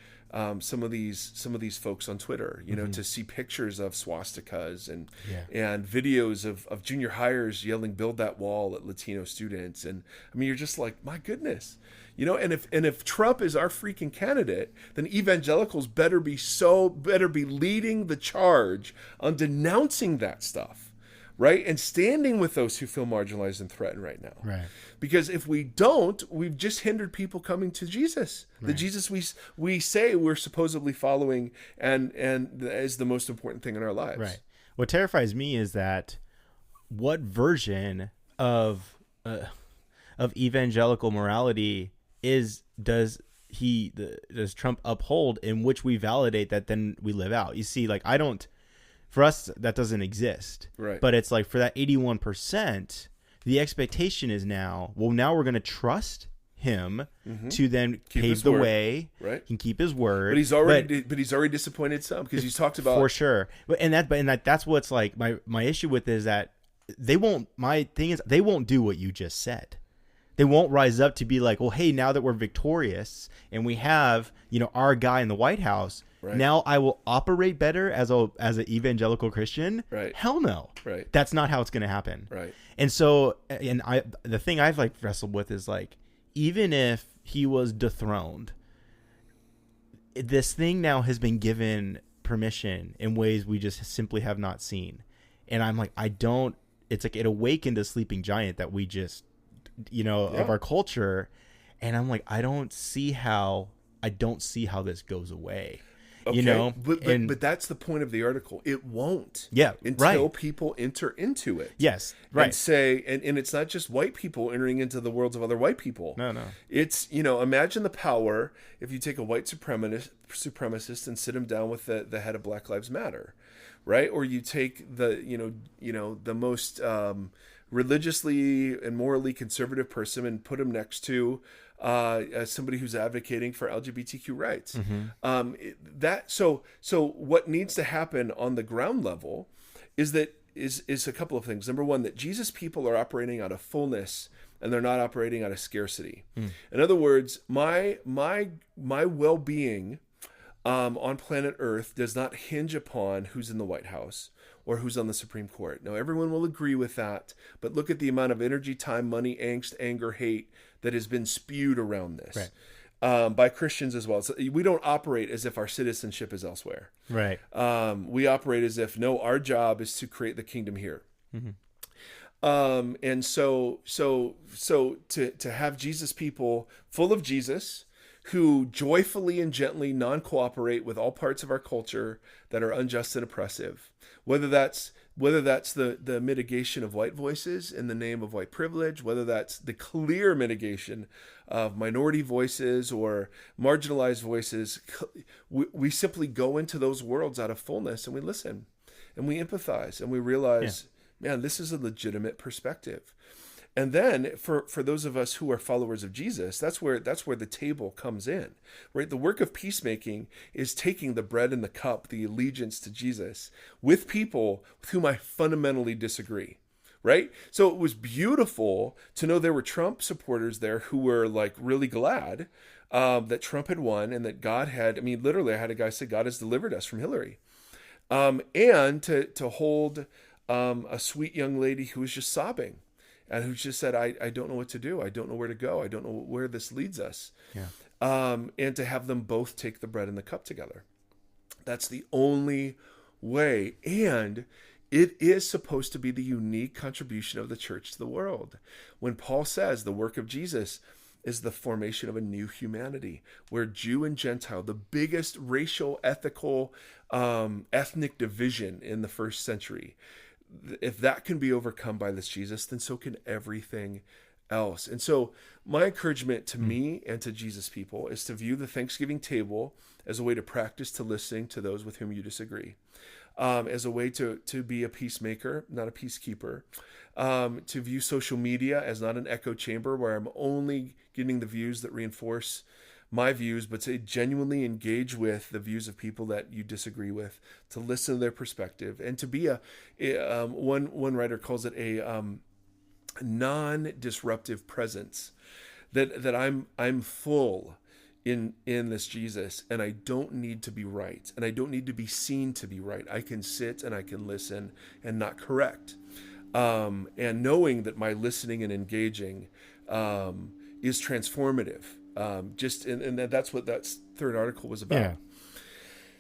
some of these folks on Twitter, to see pictures of swastikas and videos of junior hires yelling "Build that wall" at Latino students. And I mean, you're just like, my goodness. And if Trump is our freaking candidate, then evangelicals better be leading the charge on denouncing that stuff, right? And standing with those who feel marginalized and threatened right now. Right. Because if we don't, we've just hindered people coming to Jesus, the Jesus we say we're supposedly following and is the most important thing in our lives. Right. What terrifies me is that what version of evangelical morality does Trump uphold, in which we validate that then we live out? You see, like, for us, that doesn't exist. Right. But it's like for that 81%, the expectation is now we're going to trust him to then pave the way, right? He can keep his word. But he's already disappointed some, because he's talked about, for sure. That's what's like my issue with is that they won't do what you just said. They won't rise up to be like, well, hey, now that we're victorious and we have, our guy in the White House, right, now I will operate better as an evangelical Christian. Right. Hell no. Right. That's not how it's going to happen. Right. And so, the thing I've wrestled with is like, even if he was dethroned, this thing now has been given permission in ways we just simply have not seen. And I'm like, it's like it awakened a sleeping giant that we just, of our culture. And I'm like, I don't see how this goes away. Okay. But that's the point of the article. It won't. Yeah. Until people enter into it. Yes. Right. And say, and it's not just white people entering into the worlds of other white people. No. It's, imagine the power if you take a white supremacist and sit him down with the head of Black Lives Matter, right? Or you take the most religiously and morally conservative person and put him next to as somebody who's advocating for LGBTQ rights. So what needs to happen on the ground level is a couple of things. Number one, that Jesus people are operating out of fullness and they're not operating out of scarcity. In other words, my well-being on planet Earth does not hinge upon who's in the White House or who's on the Supreme Court. Now, everyone will agree with that, but look at the amount of energy, time, money, angst, anger, hate that has been spewed around this, by Christians as well. So we don't operate as if our citizenship is elsewhere. Right. We operate as if, no, our job is to create the kingdom here. And so to have Jesus people full of Jesus, who joyfully and gently non-cooperate with all parts of our culture that are unjust and oppressive, whether that's the mitigation of white voices in the name of white privilege, whether that's the clear mitigation of minority voices or marginalized voices. We simply go into those worlds out of fullness, and we listen and we empathize and we realize, man, this is a legitimate perspective. And then for those of us who are followers of Jesus, that's where the table comes in, right? The work of peacemaking is taking the bread and the cup, the allegiance to Jesus, with people with whom I fundamentally disagree, right? So it was beautiful to know there were Trump supporters there who were like really glad that Trump had won and that God had, literally I had a guy say, God has delivered us from Hillary. And to hold a sweet young lady who was just sobbing and who just said, I don't know what to do. I don't know where to go. I don't know where this leads us. Yeah. And to have them both take the bread and the cup together. That's the only way. And it is supposed to be the unique contribution of the church to the world. When Paul says the work of Jesus is the formation of a new humanity, where Jew and Gentile, the biggest racial, ethical, ethnic division in the first century, if that can be overcome by this Jesus, then so can everything else. And so my encouragement to me and to Jesus people is to view the Thanksgiving table as a way to practice to listening to those with whom you disagree, as a way to be a peacemaker, not a peacekeeper, to view social media as not an echo chamber where I'm only getting the views that reinforce my views, but to genuinely engage with the views of people that you disagree with, to listen to their perspective, and to be one writer calls it a non-disruptive presence, that I'm full in this Jesus, and I don't need to be right, and I don't need to be seen to be right. I can sit and I can listen and not correct, and knowing that my listening and engaging is transformative. And that's what that third article was about. Yeah.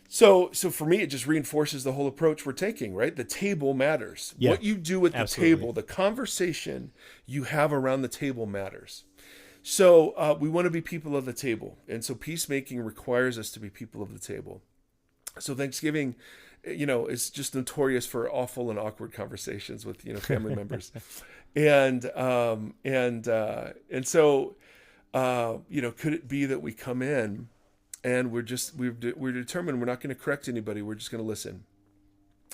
So for me, it just reinforces the whole approach we're taking, right? The table matters. Yeah, what you do at the absolutely. table, the conversation you have around the table matters. So we want to be people of the table. And so peacemaking requires us to be people of the table. So Thanksgiving, is just notorious for awful and awkward conversations with, family members. And so, could it be that we come in and we're determined we're not going to correct anybody. We're just going to listen.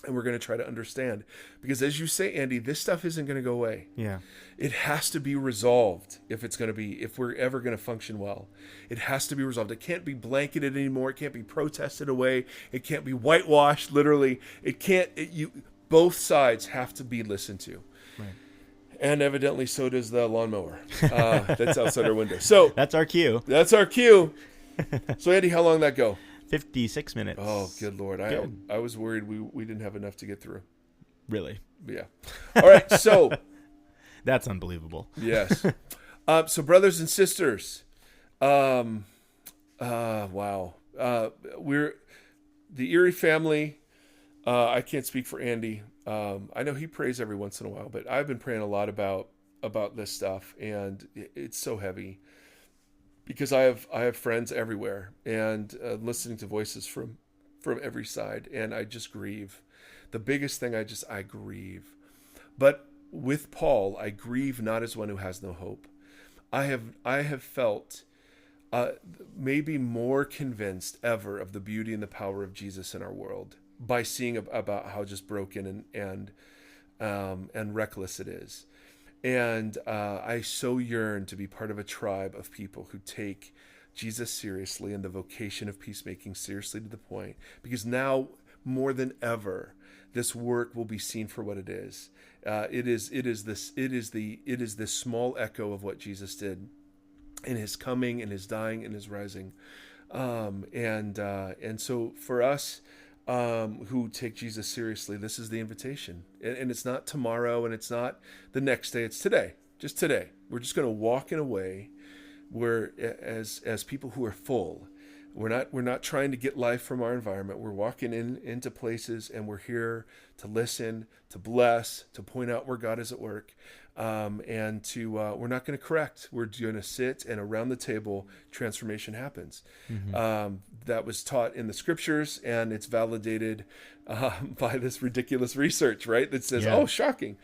And we're going to try to understand. Because as you say, Andy, this stuff isn't going to go away. Yeah. It has to be resolved if we're ever going to function well. It has to be resolved. It can't be blanketed anymore. It can't be protested away. It can't be whitewashed, literally. Both sides have to be listened to. Right. And evidently so does the lawnmower that's outside our window. So that's our cue. That's our cue. So Andy, how long did that go? 56 minutes. Oh, good Lord. I was worried we didn't have enough to get through. Really? Yeah. All right. So that's unbelievable. Yes. So brothers and sisters, wow. We're the Erre family. I can't speak for Andy. I know he prays every once in a while, but I've been praying a lot about this stuff, and it's so heavy. Because I have friends everywhere, and listening to voices from every side, and I just grieve. The biggest thing, I grieve. But with Paul, I grieve not as one who has no hope. I have felt maybe more convinced ever of the beauty and the power of Jesus in our world by seeing about how just broken and reckless it is. And I so yearn to be part of a tribe of people who take Jesus seriously and the vocation of peacemaking seriously to the point, because now more than ever, this work will be seen for what it is. It is this small echo of what Jesus did in his coming, in his dying, in his rising, and so for us. Who take Jesus seriously, this is the invitation. And it's not tomorrow, and it's not the next day, it's today. Just today. We're just going to walk in a way where as people who are full. We're not trying to get life from our environment. We're walking into places, and we're here to listen, to bless, to point out where God is at work. And we're not going to correct. We're going to sit, and around the table, transformation happens. Mm-hmm. That was taught in the scriptures, and it's validated by this ridiculous research, right? That says, oh, shocking.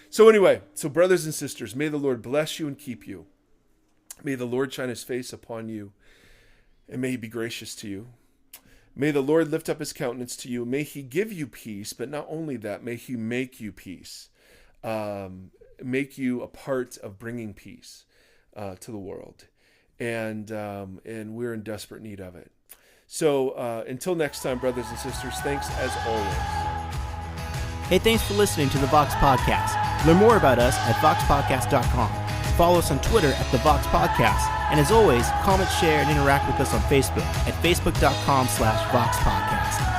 So anyway, brothers and sisters, may the Lord bless you and keep you. May the Lord shine his face upon you, and may he be gracious to you. May the Lord lift up his countenance to you. May he give you peace, but not only that, may he make you peace. Make you a part of bringing peace to the world, and we're in desperate need of it. So until next time, brothers and sisters, thanks as always. Hey, thanks for listening to the Vox Podcast. Learn more about us at voxpodcast.com. Follow us on Twitter at the Vox Podcast, and as always, comment, share, and interact with us on Facebook at facebook.com/Vox Podcast.